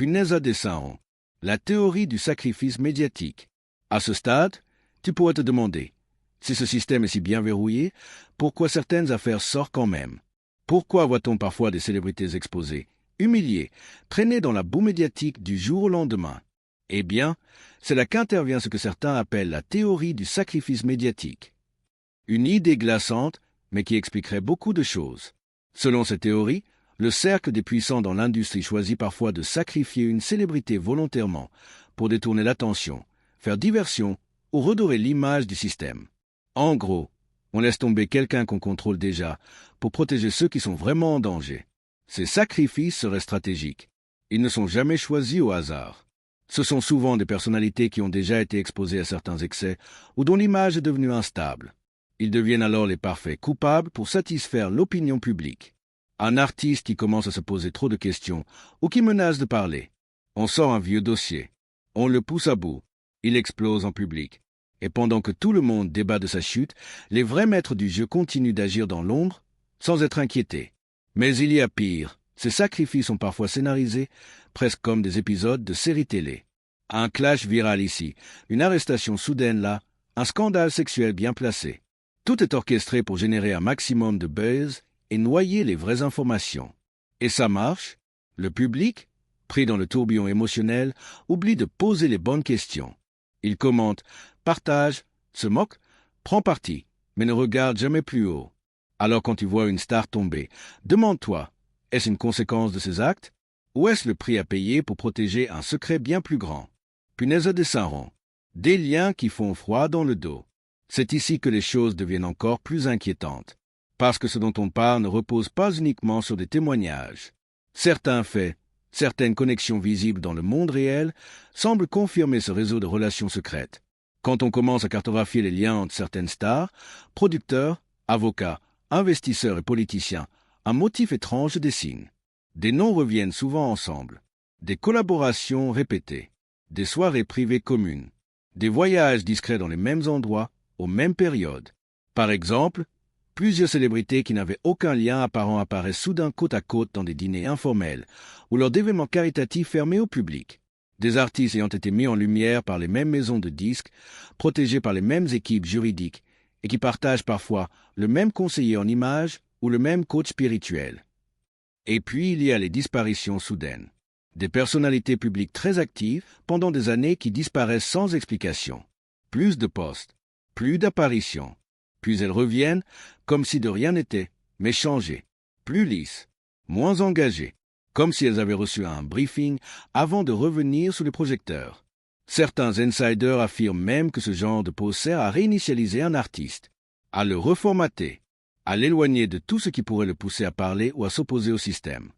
Punaise des Saints. La théorie du sacrifice médiatique. À ce stade, tu pourrais te demander, si ce système est si bien verrouillé, pourquoi certaines affaires sortent quand même? Pourquoi voit-on parfois des célébrités exposées, humiliées, traînées dans la boue médiatique du jour au lendemain? Eh bien, c'est là qu'intervient ce que certains appellent la théorie du sacrifice médiatique. Une idée glaçante, mais qui expliquerait beaucoup de choses. Selon cette théorie, le cercle des puissants dans l'industrie choisit parfois de sacrifier une célébrité volontairement pour détourner l'attention, faire diversion ou redorer l'image du système. En gros, on laisse tomber quelqu'un qu'on contrôle déjà pour protéger ceux qui sont vraiment en danger. Ces sacrifices seraient stratégiques. Ils ne sont jamais choisis au hasard. Ce sont souvent des personnalités qui ont déjà été exposées à certains excès ou dont l'image est devenue instable. Ils deviennent alors les parfaits coupables pour satisfaire l'opinion publique. Un artiste qui commence à se poser trop de questions ou qui menace de parler. On sort un vieux dossier. On le pousse à bout. Il explose en public. Et pendant que tout le monde débat de sa chute, les vrais maîtres du jeu continuent d'agir dans l'ombre sans être inquiétés. Mais il y a pire. Ces sacrifices sont parfois scénarisés, presque comme des épisodes de séries télé. Un clash viral ici, une arrestation soudaine là, un scandale sexuel bien placé. Tout est orchestré pour générer un maximum de buzz et noyer les vraies informations. Et ça marche. Le public, pris dans le tourbillon émotionnel, oublie de poser les bonnes questions. Il commente, partage, se moque, prend parti, mais ne regarde jamais plus haut. Alors quand tu vois une star tomber, demande-toi, est-ce une conséquence de ses actes, ou est-ce le prix à payer pour protéger un secret bien plus grand? Punaise des Saints. Des liens qui font froid dans le dos. C'est ici que les choses deviennent encore plus inquiétantes, parce que ce dont on parle ne repose pas uniquement sur des témoignages. Certains faits, certaines connexions visibles dans le monde réel semblent confirmer ce réseau de relations secrètes. Quand on commence à cartographier les liens entre certaines stars, producteurs, avocats, investisseurs et politiciens, un motif étrange se dessine. Des noms reviennent souvent ensemble, des collaborations répétées, des soirées privées communes, des voyages discrets dans les mêmes endroits, aux mêmes périodes. Par exemple, plusieurs célébrités qui n'avaient aucun lien apparent apparaissent soudain côte à côte dans des dîners informels ou lors d'événements caritatifs fermés au public. Des artistes ayant été mis en lumière par les mêmes maisons de disques, protégés par les mêmes équipes juridiques et qui partagent parfois le même conseiller en images ou le même coach spirituel. Et puis il y a les disparitions soudaines. Des personnalités publiques très actives pendant des années qui disparaissent sans explication. Plus de postes, plus d'apparitions. Puis elles reviennent comme si de rien n'était, mais changées, plus lisses, moins engagées, comme si elles avaient reçu un briefing avant de revenir sous les projecteurs. Certains insiders affirment même que ce genre de pause sert à réinitialiser un artiste, à le reformater, à l'éloigner de tout ce qui pourrait le pousser à parler ou à s'opposer au système.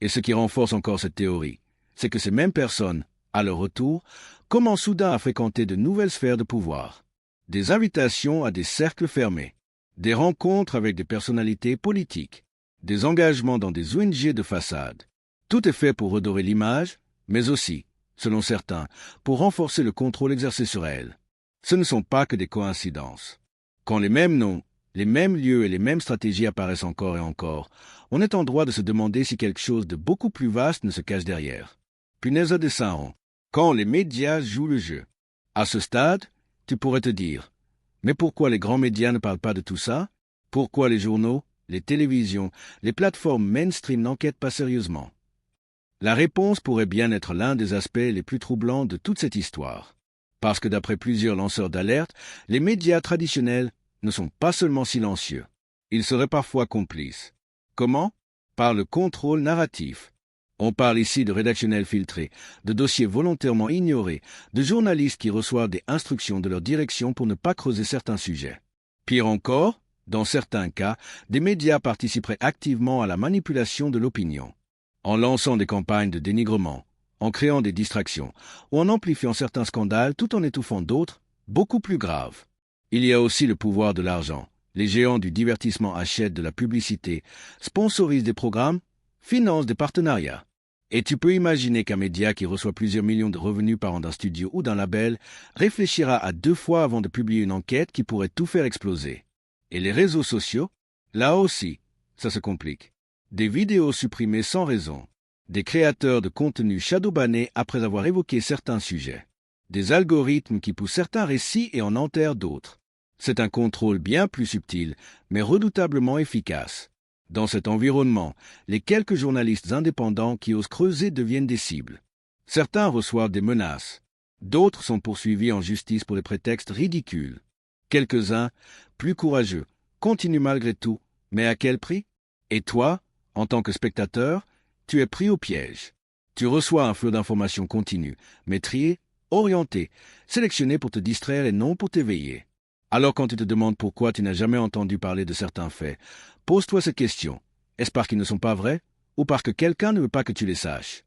Et ce qui renforce encore cette théorie, c'est que ces mêmes personnes, à leur retour, commencent soudain à fréquenter de nouvelles sphères de pouvoir. Des invitations à des cercles fermés, des rencontres avec des personnalités politiques, des engagements dans des ONG de façade. Tout est fait pour redorer l'image, mais aussi, selon certains, pour renforcer le contrôle exercé sur elle. Ce ne sont pas que des coïncidences. Quand les mêmes noms, les mêmes lieux et les mêmes stratégies apparaissent encore et encore, on est en droit de se demander si quelque chose de beaucoup plus vaste ne se cache derrière. Punaise des Saints. Quand les médias jouent le jeu. À ce stade, tu pourrais te dire, mais pourquoi les grands médias ne parlent pas de tout ça? Pourquoi les journaux, les télévisions, les plateformes mainstream n'enquêtent pas sérieusement? La réponse pourrait bien être l'un des aspects les plus troublants de toute cette histoire. Parce que d'après plusieurs lanceurs d'alerte, les médias traditionnels ne sont pas seulement silencieux. Ils seraient parfois complices. Comment? Par le contrôle narratif. On parle ici de rédactionnels filtrés, de dossiers volontairement ignorés, de journalistes qui reçoivent des instructions de leur direction pour ne pas creuser certains sujets. Pire encore, dans certains cas, des médias participeraient activement à la manipulation de l'opinion, en lançant des campagnes de dénigrement, en créant des distractions, ou en amplifiant certains scandales tout en étouffant d'autres, beaucoup plus graves. Il y a aussi le pouvoir de l'argent. Les géants du divertissement achètent de la publicité, sponsorisent des programmes, financent des partenariats. Et tu peux imaginer qu'un média qui reçoit plusieurs millions de revenus par an d'un studio ou d'un label réfléchira à 2 fois avant de publier une enquête qui pourrait tout faire exploser. Et les réseaux sociaux? Là aussi, ça se complique. Des vidéos supprimées sans raison. Des créateurs de contenu shadowbannés après avoir évoqué certains sujets. Des algorithmes qui poussent certains récits et en enterrent d'autres. C'est un contrôle bien plus subtil, mais redoutablement efficace. Dans cet environnement, les quelques journalistes indépendants qui osent creuser deviennent des cibles. Certains reçoivent des menaces. D'autres sont poursuivis en justice pour des prétextes ridicules. Quelques-uns, plus courageux, continuent malgré tout, mais à quel prix? Et toi, en tant que spectateur, tu es pris au piège. Tu reçois un flot d'informations continues, mais triées, orientées, sélectionnées pour te distraire et non pour t'éveiller. Alors quand tu te demandes pourquoi tu n'as jamais entendu parler de certains faits, pose-toi cette question. Est-ce parce qu'ils ne sont pas vrais, ou parce que quelqu'un ne veut pas que tu les saches?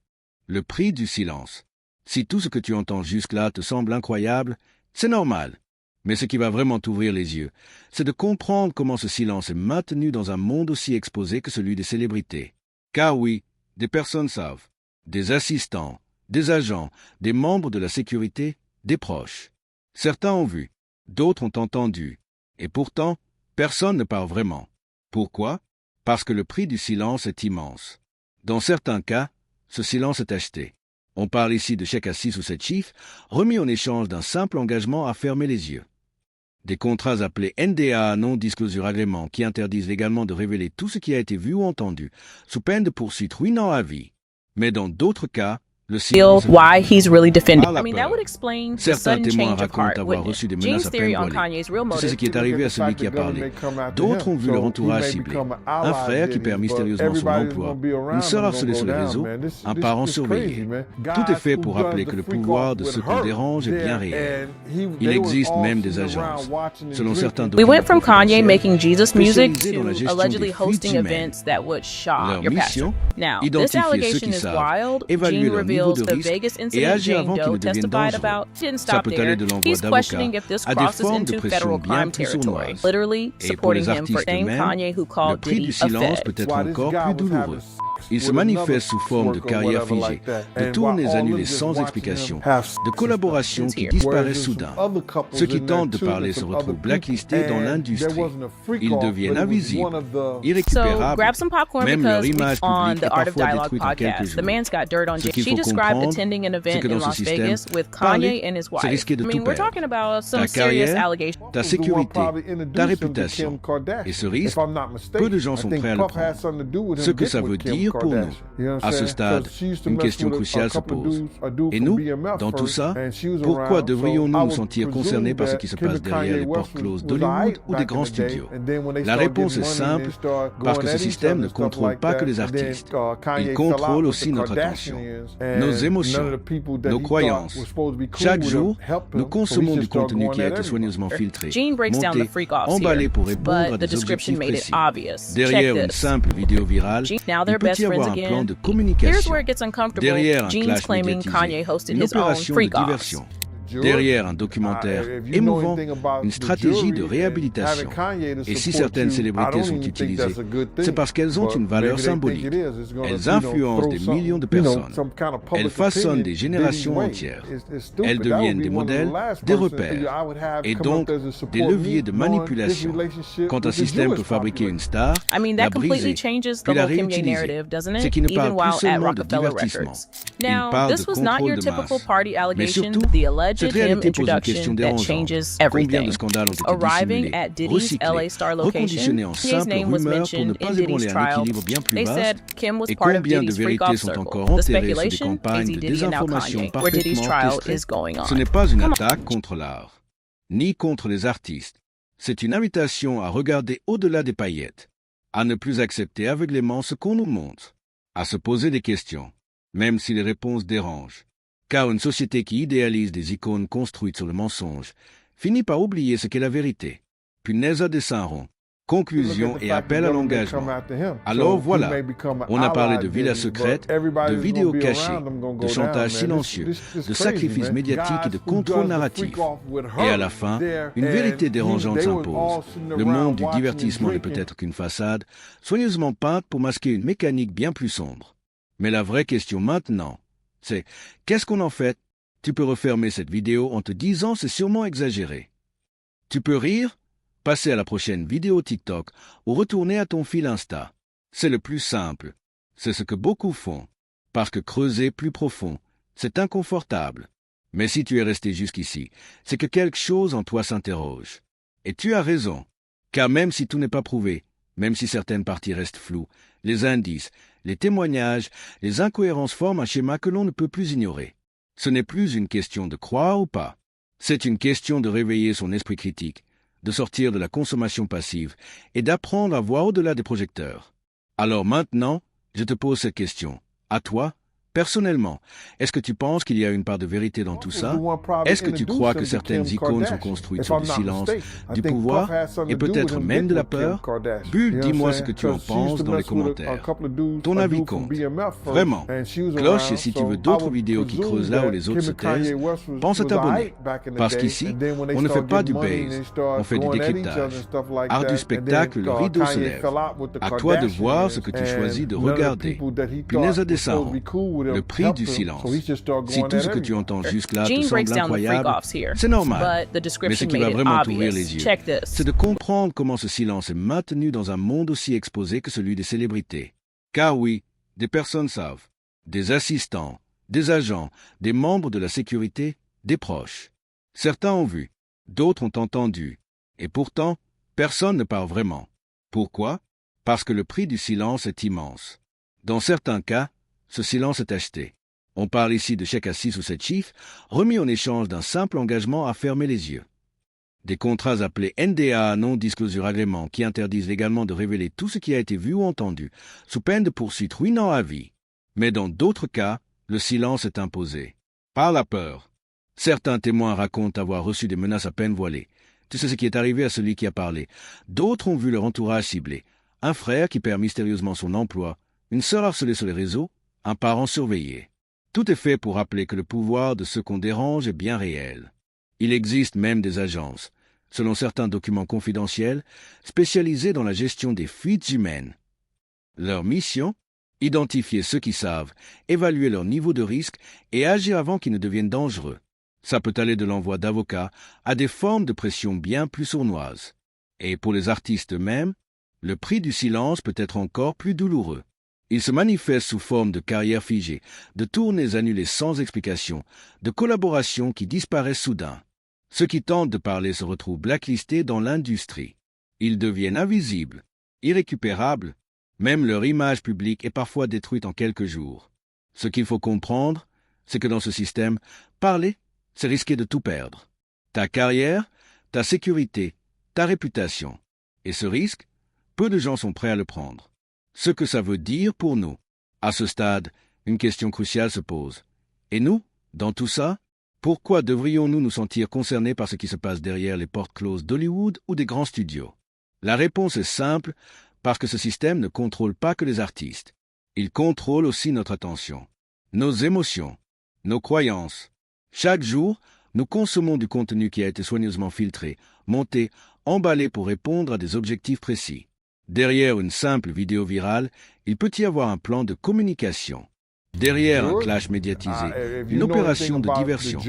Le prix du silence. Si tout ce que tu entends jusque-là te semble incroyable, c'est normal. Mais ce qui va vraiment t'ouvrir les yeux, c'est de comprendre comment ce silence est maintenu dans un monde aussi exposé que celui des célébrités. Car oui, des personnes savent. Des assistants, des agents, des membres de la sécurité, des proches. Certains ont vu, d'autres ont entendu. Et pourtant, personne ne parle vraiment. Pourquoi? Parce que le prix du silence est immense. Dans certains cas, ce silence est acheté. On parle ici de chèques à 6 ou 7 chiffres, remis en échange d'un simple engagement à fermer les yeux. Des contrats appelés NDA, non-disclosure agrément, qui interdisent légalement de révéler tout ce qui a été vu ou entendu, sous peine de poursuites ruinant à vie. Mais dans d'autres cas, le silence why he's really defending. par la I mean, that peur. would explain the Certains sudden témoins change of racontent heart, avoir wouldn't reçu des it? menaces Gene's à theory peine on voilées. Kanye's real Tu sais ce motive. qui est arrivé à celui qui a parlé. D'autres ont vu leur entourage ciblé. Un frère qui perd mystérieusement son emploi. Une sœur harcelée sur les réseaux. Un parent surveillé. Tout est fait pour rappeler que le pouvoir de ce qu'on dérange est bien réel. Il existe même des agences. Selon certains We went from documents Kanye confidentiels, making Jesus music spécialisés dans la to gestion allegedly des fuites hosting humaines. events that would shock Leur your pastor. mission, Now, this identifier ceux allegation qui is savent, wild. évaluer Gene leur niveau reveals de the risque Vegas et incident agir Jane avant qu'ils Doe ne deviennent testified dangereux. about didn't Ça stop peut there. aller de l'envoi He's questioning if this d'avocats à des crosses formes de into pression federal bien crime plus territory. sournoises. Literally Et pour supporting les him for artistes saying eux-mêmes, Kanye who le called prix Diddy du a silence fed. peut être encore plus douloureux. Il se manifeste sous forme de carrières figées, de tournées annulées sans explication, de collaborations qui disparaissent soudain. Ceux qui tentent de parler se retrouvent blacklistés dans l'industrie. Ils deviennent invisibles, So irrécupérables. grab some popcorn Même leur because image on publique the est Art of parfois Dialogue détruite en quelques podcast, the jours. man's got dirt on Ce Jay. qu'il She faut described comprendre, attending an c'est event que in dans ce Las système, Vegas with parler, Kanye and his c'est wife. risquer de I tout mean, we're perdre. talking about some Ta serious carrière, allegations. ta sécurité, ta réputation. Et ce risque, peu de gens sont prêts à le prendre. Ce que ça veut dire pour nous. À ce stade, une question cruciale se pose. Et nous, dans tout ça, pourquoi devrions-nous nous sentir concernés par ce qui se passe derrière les portes closes d'Hollywood ou des grands studios? La réponse est simple, parce que ce système ne contrôle pas que les artistes. Il contrôle aussi notre attention, nos émotions, nos croyances. Chaque jour, nous consommons du contenu qui a été soigneusement filtré, Gene breaks down the monté, freak offs emballé here, pour répondre à but the des description objectifs made it précis. obvious. Derrière Check une this. simple vidéo virale, Now il they're peut best y avoir friends un plan again. de Here's communication. where it gets uncomfortable. Derrière un Gene's clash claiming médiatisé, Kanye hosted une his own opération de freak offs. diversion. Derrière un documentaire émouvant, une stratégie de réhabilitation. Et si certaines célébrités sont utilisées, c'est parce qu'elles ont une valeur symbolique. Elles influencent des millions de personnes. Elles façonnent des générations entières. Elles deviennent des modèles, des repères, et donc des leviers de manipulation. Quand un système peut fabriquer une star, I mean, la that completely briser, changes the puis la whole Kim Ye réutiliser, narrative, doesn't c'est it? qu'il ne Even parle plus while at seulement de Rockefeller divertissement. Records. Il Now, parle this de was not contrôle your de typical masse. party Mais allegation, surtout, the alleged cette him réalité pose une introduction question that dérangeante. changes Combien everything. de scandales ont été Arriving dissimulés, at Diddy's recyclés, LA Star location, reconditionnés en Kanye's simples name was rumeurs pour ne mentioned pas in ébranler Diddy's un trial. équilibre bien plus They vaste? said Kim was Et part of combien de Diddy's freak vérités off sont circle. encore The enterrées sous des speculation, campagnes AZ de Diddy and now désinformation Kanye, where Diddy's parfaitement trial orchestrées? is going on. Ce n'est pas une attaque contre l'art, ni contre les artistes. C'est une invitation à regarder au-delà des paillettes, à ne plus accepter aveuglément ce qu'on nous montre, à se poser des questions, même si les réponses dérangent. Car une société qui idéalise des icônes construites sur le mensonge finit par oublier ce qu'est la vérité. Punaise des saints ronds. Conclusion et appel à l'engagement. Alors voilà, on a parlé de villas secrètes, de vidéos cachées, de chantage silencieux, de sacrifices médiatiques et de contrôle narratif. Et à la fin, une vérité dérangeante s'impose. Le monde du divertissement ne peut être qu'une façade, soigneusement peinte pour masquer une mécanique bien plus sombre. Mais la vraie question maintenant, c'est qu'est-ce qu'on en fait? Tu peux refermer cette vidéo en te disant c'est sûrement exagéré. Tu peux rire, passer à la prochaine vidéo TikTok ou retourner à ton fil Insta. C'est le plus simple. C'est ce que beaucoup font. Parce que creuser plus profond, c'est inconfortable. Mais si tu es resté jusqu'ici, c'est que quelque chose en toi s'interroge. Et tu as raison, car même si tout n'est pas prouvé, même si certaines parties restent floues, les indices, les témoignages, les incohérences forment un schéma que l'on ne peut plus ignorer. Ce n'est plus une question de croire ou pas. C'est une question de réveiller son esprit critique, de sortir de la consommation passive et d'apprendre à voir au-delà des projecteurs. Alors maintenant, je te pose cette question. À toi, personnellement, est-ce que tu penses qu'il y a une part de vérité dans tout ça? Est-ce que tu crois que certaines icônes sont construites sur du silence, du pouvoir et peut-être même de la peur? Bull, dis-moi ce que tu en penses dans les commentaires. Ton avis compte. Vraiment. Cloche, et si tu veux d'autres vidéos qui creusent là où les autres se taisent, pense à t'abonner. Parce qu'ici, on ne fait pas du base, on fait du décryptage. Art du spectacle, le rideau se lève. À toi de voir ce que tu choisis de regarder. Punaise à descendre. Le prix du silence. Si tout ce que tu entends jusque-là te Gene breaks semble down the incroyable, freak-offs here, c'est normal. but the Mais ce description qui va made it vraiment t'ouvrir les obvious. yeux, Check this. c'est de comprendre comment ce silence est maintenu dans un monde aussi exposé que celui des célébrités. Car oui, des personnes savent. Des assistants, des agents, des membres de la sécurité, des proches. Certains ont vu, d'autres ont entendu. Et pourtant, personne ne parle vraiment. Pourquoi? Parce que le prix du silence est immense. Dans certains cas, ce silence est acheté. On parle ici de chèques à 6 ou 7 chiffres, remis en échange d'un simple engagement à fermer les yeux. Des contrats appelés NDA, non-disclosure agrément, qui interdisent légalement de révéler tout ce qui a été vu ou entendu, sous peine de poursuite ruinant à vie. Mais dans d'autres cas, le silence est imposé. Par la peur. Certains témoins racontent avoir reçu des menaces à peine voilées. Tu sais ce qui est arrivé à celui qui a parlé. D'autres ont vu leur entourage ciblé. Un frère qui perd mystérieusement son emploi, une sœur harcelée sur les réseaux, un parent surveillé. Tout est fait pour rappeler que le pouvoir de ceux qu'on dérange est bien réel. Il existe même des agences, selon certains documents confidentiels, spécialisées dans la gestion des fuites humaines. Leur mission? Identifier ceux qui savent, évaluer leur niveau de risque et agir avant qu'ils ne deviennent dangereux. Ça peut aller de l'envoi d'avocats à des formes de pression bien plus sournoises. Et pour les artistes eux-mêmes, le prix du silence peut être encore plus douloureux. Il se manifeste sous forme de carrières figées, de tournées annulées sans explication, de collaborations qui disparaissent soudain. Ceux qui tentent de parler se retrouvent blacklistés dans l'industrie. Ils deviennent invisibles, irrécupérables, même leur image publique est parfois détruite en quelques jours. Ce qu'il faut comprendre, c'est que dans ce système, parler, c'est risquer de tout perdre. Ta carrière, ta sécurité, ta réputation. Et ce risque, peu de gens sont prêts à le prendre. Ce que ça veut dire pour nous. À ce stade, une question cruciale se pose. Et nous, dans tout ça, pourquoi devrions-nous nous sentir concernés par ce qui se passe derrière les portes closes d'Hollywood ou des grands studios? La réponse est simple, parce que ce système ne contrôle pas que les artistes. Il contrôle aussi notre attention, nos émotions, nos croyances. Chaque jour, nous consommons du contenu qui a été soigneusement filtré, monté, emballé pour répondre à des objectifs précis. Derrière une simple vidéo virale, il peut y avoir un plan de communication. Derrière un clash médiatisé, une opération de diversion.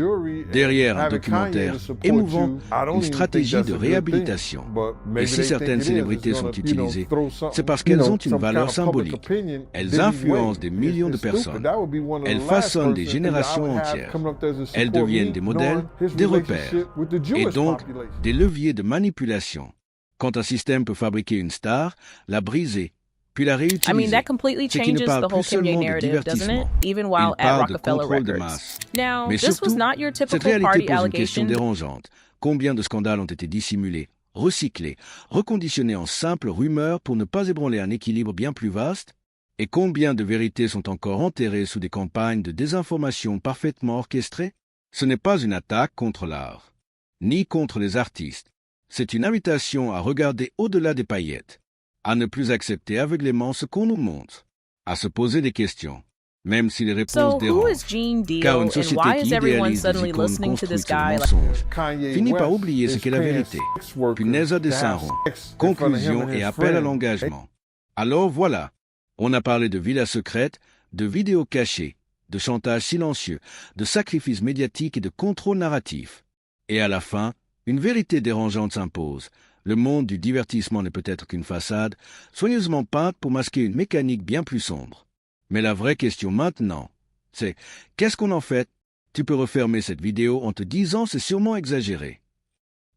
Derrière un documentaire émouvant, une stratégie de réhabilitation. Et si certaines célébrités sont utilisées, c'est parce qu'elles ont une valeur symbolique. Elles influencent des millions de personnes. Elles façonnent des générations entières. Elles deviennent des modèles, des repères, et donc des leviers de manipulation. Quand un système peut fabriquer une star, la briser, puis la réutiliser, I mean, that completely c'est qu'il ne changes parle the whole plus seulement Kim Ye de narrative, doesn't it? divertissement. Even while Il at parle de Rockefeller contrôle de Records. masse. Now, Mais this was surtout, not your cette typical réalité party pose une question allegation. dérangeante. Combien de scandales ont été dissimulés, recyclés, reconditionnés en simples rumeurs pour ne pas ébranler un équilibre bien plus vaste? Et combien de vérités sont encore enterrées sous des campagnes de désinformation parfaitement orchestrées? Ce n'est pas une attaque contre l'art, ni contre les artistes. C'est une invitation à regarder au-delà des paillettes, à ne plus accepter aveuglément ce qu'on nous montre, à se poser des questions, même si les réponses So, who dérangent. is Gene Car Deal, une and société why qui is everyone idéalise des suddenly icônes listening to this construites sur le guy? mensonge finit par oublier ce qu'est la vérité. Punaise à Saint-Rond. Conclusion et appel à l'engagement. Alors voilà, on a parlé de villas secrètes, de vidéos cachées, de chantage silencieux, de sacrifices médiatiques et de contrôle narratif. Et à la fin, une vérité dérangeante s'impose. Le monde du divertissement n'est peut-être qu'une façade, soigneusement peinte pour masquer une mécanique bien plus sombre. Mais la vraie question maintenant, c'est qu'est-ce qu'on en fait? Tu peux refermer cette vidéo en te disant c'est sûrement exagéré.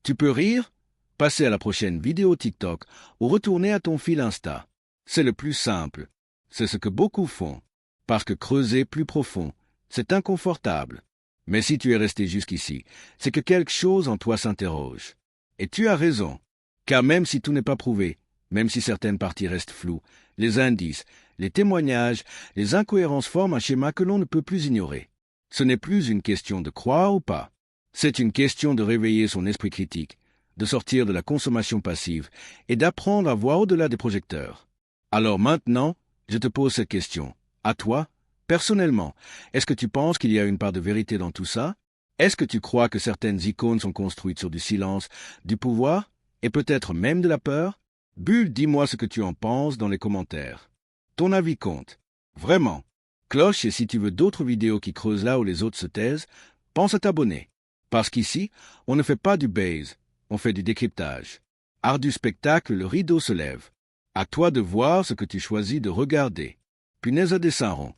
Tu peux rire, passer à la prochaine vidéo TikTok ou retourner à ton fil Insta. C'est le plus simple. C'est ce que beaucoup font. Parce que creuser plus profond, c'est inconfortable. Mais si tu es resté jusqu'ici, c'est que quelque chose en toi s'interroge. Et tu as raison. Car même si tout n'est pas prouvé, même si certaines parties restent floues, les indices, les témoignages, les incohérences forment un schéma que l'on ne peut plus ignorer. Ce n'est plus une question de croire ou pas. C'est une question de réveiller son esprit critique, de sortir de la consommation passive et d'apprendre à voir au-delà des projecteurs. Alors maintenant, je te pose cette question. À toi, personnellement, est-ce que tu penses qu'il y a une part de vérité dans tout ça? Est-ce que tu crois que certaines icônes sont construites sur du silence, du pouvoir et peut-être même de la peur? Bulle, dis-moi ce que tu en penses dans les commentaires. Ton avis compte. Vraiment. Cloche, et si tu veux d'autres vidéos qui creusent là où les autres se taisent, pense à t'abonner. Parce qu'ici, on ne fait pas du base, on fait du décryptage. Art du spectacle, le rideau se lève. À toi de voir ce que tu choisis de regarder. Punaise à dessin rond.